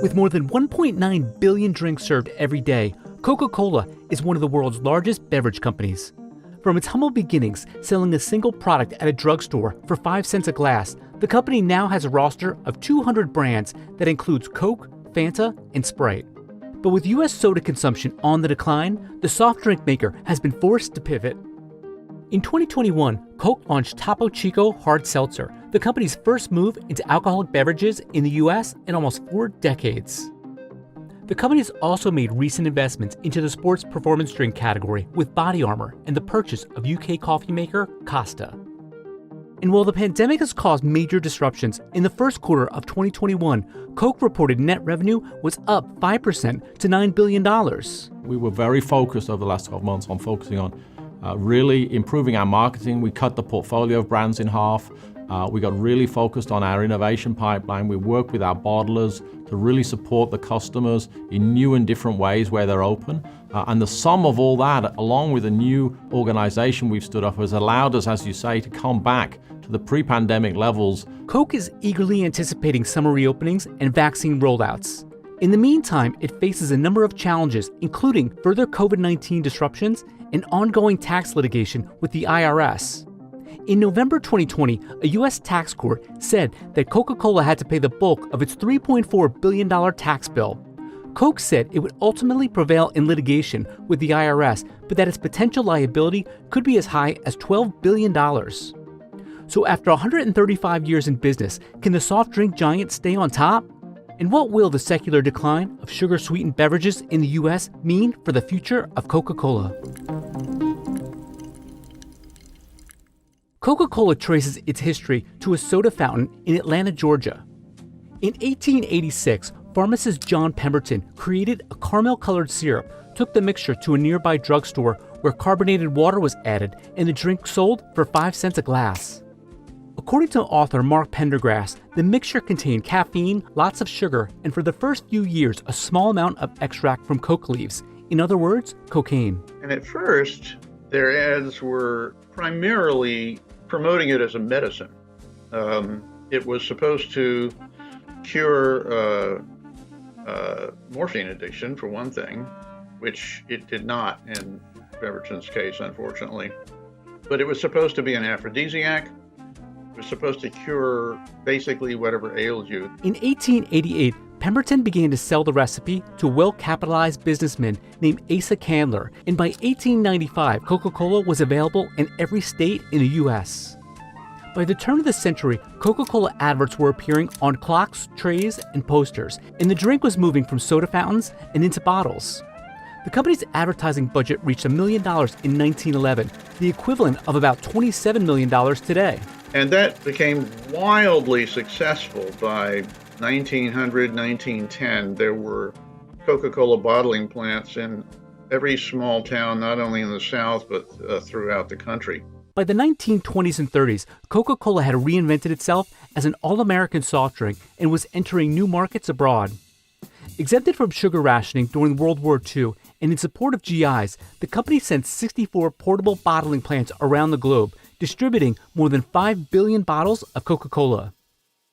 With more than 1.9 billion drinks served every day, Coca-Cola is one of the world's largest beverage companies. From its humble beginnings, selling a single product at a drugstore for 5 cents a glass, the company now has a roster of 200 brands that includes Coke, Fanta, and Sprite. But with U.S. soda consumption on the decline, the soft drink maker has been forced to pivot. In 2021, Coke launched Topo Chico Hard Seltzer, the company's first move into alcoholic beverages in the U.S. in almost 4 decades. The company has also made recent investments into the sports performance drink category with Body Armor and the purchase of UK coffee maker Costa. And while the pandemic has caused major disruptions, in the first quarter of 2021, Coke reported net revenue was up 5% to $9 billion. We were very focused over the last 12 months on focusing on really improving our marketing. We cut the portfolio of brands in half. We got really focused on our innovation pipeline. We worked with our bottlers to really support the customers in new and different ways where they're open. And the sum of all that, along with a new organization we've stood up, has allowed us, as you say, to come back to the pre-pandemic levels. Coke is eagerly anticipating summer reopenings and vaccine rollouts. In the meantime, it faces a number of challenges, including further COVID-19 disruptions and ongoing tax litigation with the IRS. In November 2020, a U.S. tax court said that Coca-Cola had to pay the bulk of its $3.4 billion tax bill. Coke said it would ultimately prevail in litigation with the IRS, but that its potential liability could be as high as $12 billion. So after 135 years in business, can the soft drink giant stay on top? And what will the secular decline of sugar-sweetened beverages in the U.S. mean for the future of Coca-Cola? Coca-Cola traces its history to a soda fountain in Atlanta, Georgia. In 1886, pharmacist John Pemberton created a caramel-colored syrup, took the mixture to a nearby drugstore where carbonated water was added and the drink sold for 5 cents a glass. According to author Mark Pendergrass, the mixture contained caffeine, lots of sugar, and for the first few years, a small amount of extract from coca leaves. In other words, cocaine. And at first, their ads were primarily promoting it as a medicine. It was supposed to cure morphine addiction, for one thing, which it did not in Beveridge's case, unfortunately. But it was supposed to be an aphrodisiac. It was supposed to cure basically whatever ails you. In 1888, Pemberton began to sell the recipe to a well-capitalized businessman named Asa Candler, and by 1895, Coca-Cola was available in every state in the U.S. By the turn of the century, Coca-Cola adverts were appearing on clocks, trays, and posters, and the drink was moving from soda fountains and into bottles. The company's advertising budget reached $1 million in 1911, the equivalent of about $27 million today. And that became wildly successful by 1900, 1910. There were Coca-Cola bottling plants in every small town, not only in the South, but throughout the country. By the 1920s and 30s, Coca-Cola had reinvented itself as an all-American soft drink and was entering new markets abroad. Exempted from sugar rationing during World War II and in support of GIs, the company sent 64 portable bottling plants around the globe, distributing more than 5 billion bottles of Coca-Cola.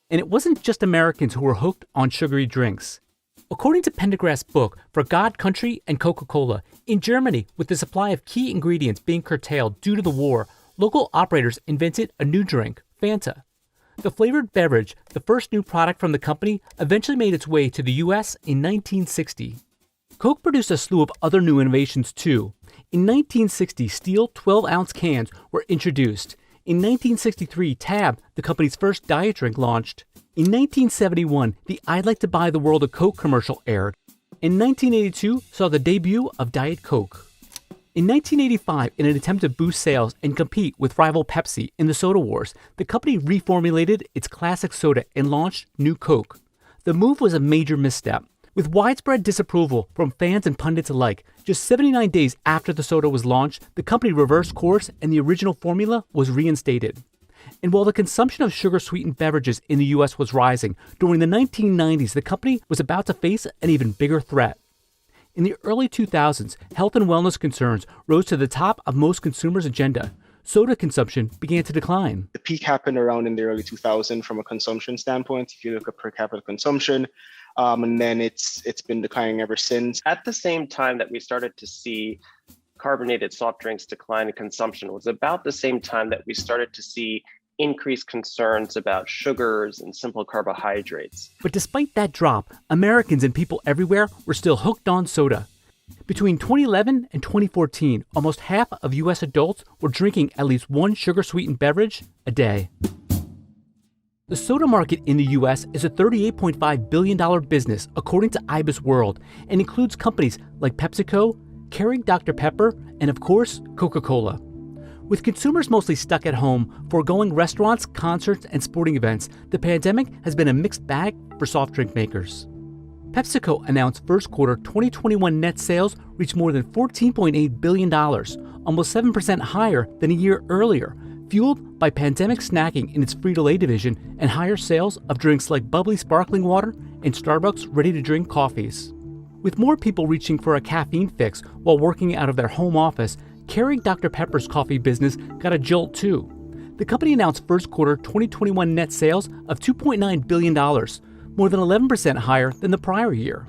And it wasn't just Americans who were hooked on sugary drinks. According to Pendergrass' book, For God, Country, and Coca-Cola, in Germany, with the supply of key ingredients being curtailed due to the war, local operators invented a new drink, Fanta. The flavored beverage, the first new product from the company, eventually made its way to the U.S. in 1960. Coke produced a slew of other new innovations too. In 1960, steel 12-ounce cans were introduced. In 1963, Tab, the company's first diet drink, launched. In 1971, the I'd Like to Buy the World a Coke commercial aired. In 1982, saw the debut of Diet Coke. In 1985, in an attempt to boost sales and compete with rival Pepsi in the soda wars, the company reformulated its classic soda and launched New Coke. The move was a major misstep. With widespread disapproval from fans and pundits alike, just 79 days after the soda was launched, the company reversed course and the original formula was reinstated. And while the consumption of sugar-sweetened beverages in the U.S. was rising, during the 1990s, the company was about to face an even bigger threat. In the early 2000s, health and wellness concerns rose to the top of most consumers' agenda. soda consumption began to decline. The peak happened around in the early 2000s from a consumption standpoint, if you look at per capita consumption, and then it's been declining ever since. At the same time that we started to see carbonated soft drinks decline in consumption was about the same time that we started to see increased concerns about sugars and simple carbohydrates. But despite that drop, Americans and people everywhere were still hooked on soda. Between 2011 and 2014, almost half of U.S. adults were drinking at least one sugar-sweetened beverage a day. The soda market in the U.S. is a $38.5 billion business, according to IBIS World, and includes companies like PepsiCo, Keurig Dr. Pepper, and of course, Coca-Cola. With consumers mostly stuck at home, foregoing restaurants, concerts, and sporting events, the pandemic has been a mixed bag for soft drink makers. PepsiCo announced first quarter 2021 net sales reached more than $14.8 billion, almost 7% higher than a year earlier, fueled by pandemic snacking in its Frito-Lay division and higher sales of drinks like bubbly sparkling water and Starbucks ready-to-drink coffees. With more people reaching for a caffeine fix while working out of their home office, Keurig Dr. Pepper's coffee business got a jolt too. The company announced first quarter 2021 net sales of $2.9 billion, more than 11% higher than the prior year.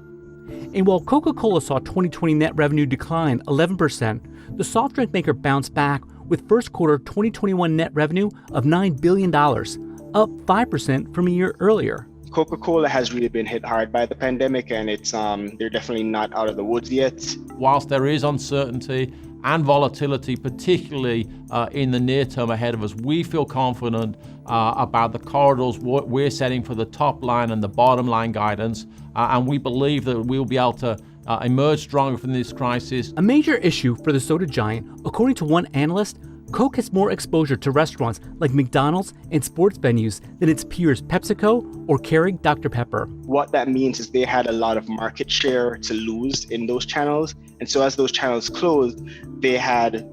And while Coca-Cola saw 2020 net revenue decline 11%, the soft drink maker bounced back with first quarter 2021 net revenue of $9 billion, up 5% from a year earlier. Coca-Cola has really been hit hard by the pandemic, and they're definitely not out of the woods yet. Whilst there is uncertainty and volatility, particularly in the near term ahead of us, we feel confident about the corridors we're setting for the top line and the bottom line guidance, and we believe that we'll be able to emerge stronger from this crisis. A major issue for the soda giant, according to one analyst, Coke has more exposure to restaurants like McDonald's and sports venues than its peers PepsiCo or Keurig Dr. Pepper. What that means is they had a lot of market share to lose in those channels. And so as those channels closed, they had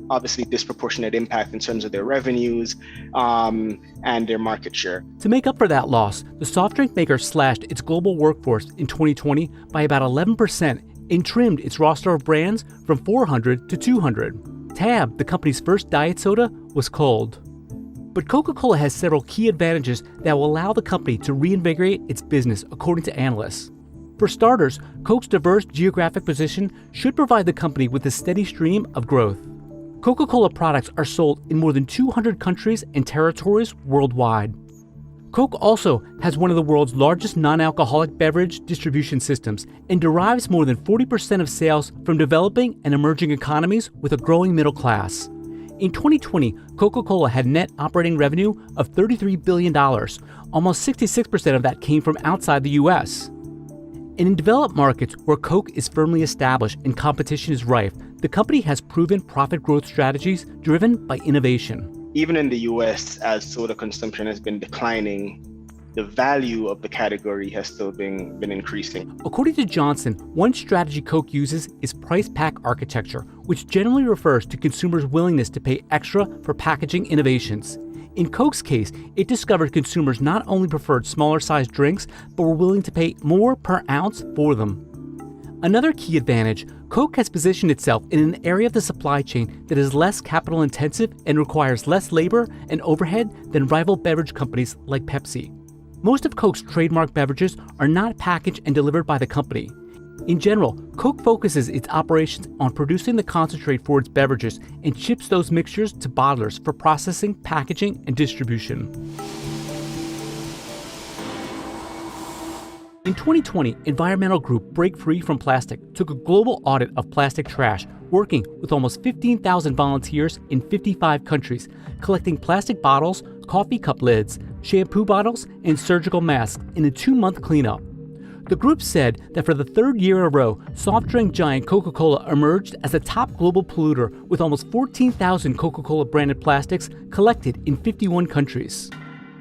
obviously disproportionate impact in terms of their revenues and their market share. To make up for that loss, the soft drink maker slashed its global workforce in 2020 by about 11% and trimmed its roster of brands from 400 to 200. Tab, the company's first diet soda, was culled. But Coca-Cola has several key advantages that will allow the company to reinvigorate its business, according to analysts. For starters, Coke's diverse geographic position should provide the company with a steady stream of growth. Coca-Cola products are sold in more than 200 countries and territories worldwide. Coke also has one of the world's largest non-alcoholic beverage distribution systems and derives more than 40% of sales from developing and emerging economies with a growing middle class. In 2020, Coca-Cola had net operating revenue of $33 billion. Almost 66% of that came from outside the U.S. And in developed markets where Coke is firmly established and competition is rife, the company has proven profit growth strategies driven by innovation. Even in the US, as soda consumption has been declining, the value of the category has still been increasing. According to Johnson, one strategy Coke uses is price pack architecture, which generally refers to consumers' willingness to pay extra for packaging innovations. In Coke's case, it discovered consumers not only preferred smaller-sized drinks, but were willing to pay more per ounce for them. Another key advantage, Coke has positioned itself in an area of the supply chain that is less capital intensive and requires less labor and overhead than rival beverage companies like Pepsi. Most of Coke's trademark beverages are not packaged and delivered by the company. In general, Coke focuses its operations on producing the concentrate for its beverages and ships those mixtures to bottlers for processing, packaging, and distribution. In 2020, environmental group Break Free from Plastic took a global audit of plastic trash, working with almost 15,000 volunteers in 55 countries, collecting plastic bottles, coffee cup lids, shampoo bottles, and surgical masks in a 2-month cleanup. The group said that for the third year in a row, soft drink giant Coca-Cola emerged as the top global polluter with almost 14,000 Coca-Cola branded plastics collected in 51 countries.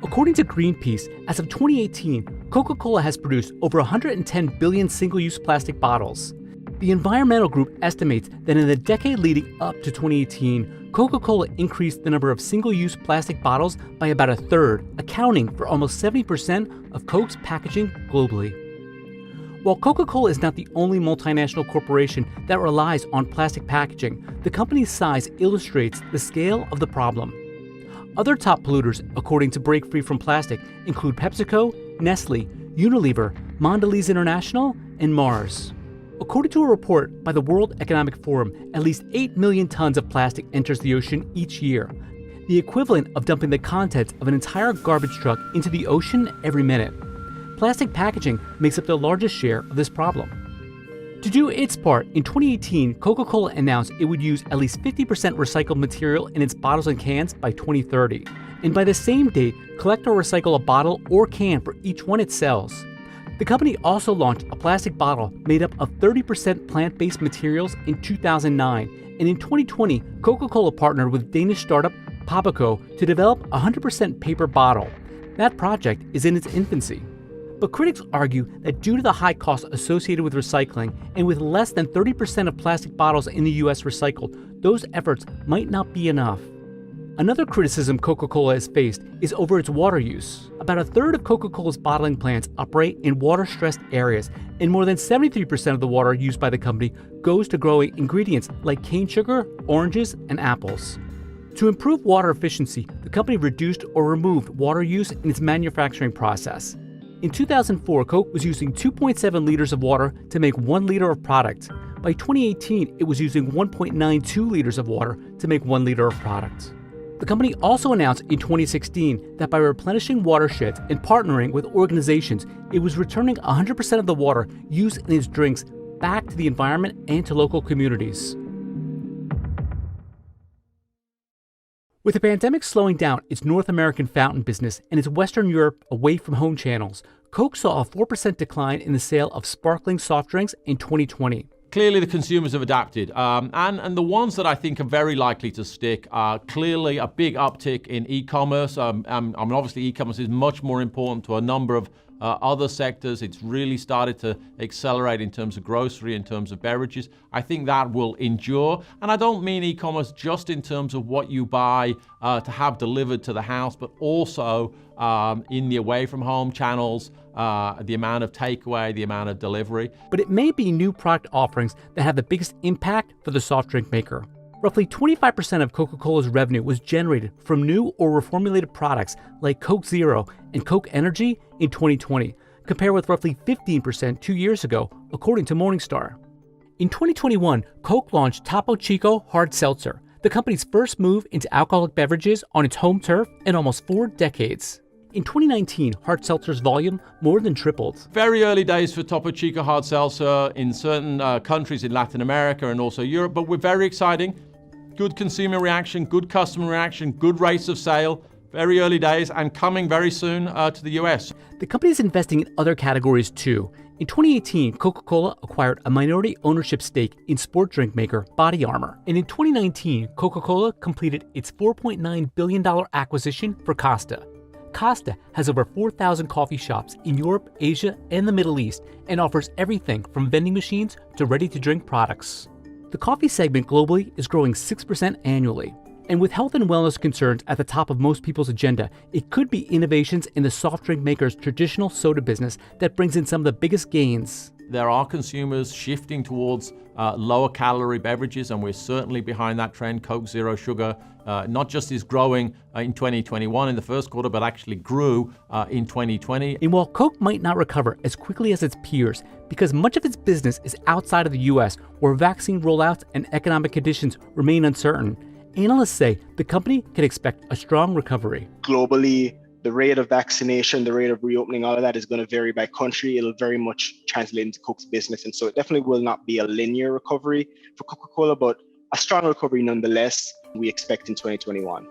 According to Greenpeace, as of 2018, Coca-Cola has produced over 110 billion single-use plastic bottles. The environmental group estimates that in the decade leading up to 2018, Coca-Cola increased the number of single-use plastic bottles by about a third, accounting for almost 70% of Coke's packaging globally. While Coca-Cola is not the only multinational corporation that relies on plastic packaging, the company's size illustrates the scale of the problem. Other top polluters, according to Break Free from Plastic, include PepsiCo, Nestle, Unilever, Mondelez International, and Mars. According to a report by the World Economic Forum, at least 8 million tons of plastic enters the ocean each year, the equivalent of dumping the contents of an entire garbage truck into the ocean every minute. Plastic packaging makes up the largest share of this problem. To do its part, in 2018, Coca-Cola announced it would use at least 50% recycled material in its bottles and cans by 2030. And by the same date, collect or recycle a bottle or can for each one it sells. The company also launched a plastic bottle made up of 30% plant-based materials in 2009, and in 2020, Coca-Cola partnered with Danish startup PepsiCo to develop a 100% paper bottle. That project is in its infancy. But critics argue that due to the high costs associated with recycling, and with less than 30% of plastic bottles in the US recycled, those efforts might not be enough. Another criticism Coca-Cola has faced is over its water use. About a third of Coca-Cola's bottling plants operate in water-stressed areas, and more than 73% of the water used by the company goes to growing ingredients like cane sugar, oranges, and apples. To improve water efficiency, the company reduced or removed water use in its manufacturing process. In 2004, Coke was using 2.7 liters of water to make 1 liter of product. By 2018, it was using 1.92 liters of water to make 1 liter of product. The company also announced in 2016 that by replenishing watersheds and partnering with organizations, it was returning 100% of the water used in its drinks back to the environment and to local communities. With the pandemic slowing down its North American fountain business and its Western Europe away-from-home channels, Coke saw a 4% decline in the sale of sparkling soft drinks in 2020. Clearly, the consumers have adapted, and the ones that I think are very likely to stick are clearly a big uptick in e-commerce. Obviously, e-commerce is much more important to a number of other sectors. It's really started to accelerate in terms of grocery, in terms of beverages. I think that will endure. And I don't mean e-commerce just in terms of what you buy to have delivered to the house, but also in the away-from-home channels, the amount of takeaway, the amount of delivery. But it may be new product offerings that have the biggest impact for the soft drink maker. Roughly 25% of Coca-Cola's revenue was generated from new or reformulated products like Coke Zero and Coke Energy in 2020, compared with roughly 15% 2 years ago, according to Morningstar. In 2021, Coke launched Topo Chico Hard Seltzer, the company's first move into alcoholic beverages on its home turf in almost 4 decades. In 2019, hard seltzer's volume more than tripled. Very early days for Topo Chico Hard Seltzer in certain countries in Latin America and also Europe, but we're very exciting. Good consumer reaction, good customer reaction, good rates of sale. Very early days and coming very soon to the US. The company is investing in other categories too. In 2018, Coca-Cola acquired a minority ownership stake in sport drink maker Body Armor. And in 2019, Coca-Cola completed its $4.9 billion acquisition for Costa. Costa has over 4,000 coffee shops in Europe, Asia, and the Middle East, and offers everything from vending machines to ready-to-drink products. The coffee segment globally is growing 6% annually. And with health and wellness concerns at the top of most people's agenda, it could be innovations in the soft drink maker's traditional soda business that brings in some of the biggest gains. There are consumers shifting towards lower calorie beverages, and we're certainly behind that trend. Coke Zero Sugar not just is growing in 2021 in the first quarter, but actually grew in 2020. And while Coke might not recover as quickly as its peers, because much of its business is outside of the US, where vaccine rollouts and economic conditions remain uncertain, analysts say the company can expect a strong recovery. Globally, the rate of vaccination, the rate of reopening, all of that is going to vary by country. It'll very much translate into Coke's business. And so it definitely will not be a linear recovery for Coca-Cola, but a strong recovery nonetheless, we expect in 2021.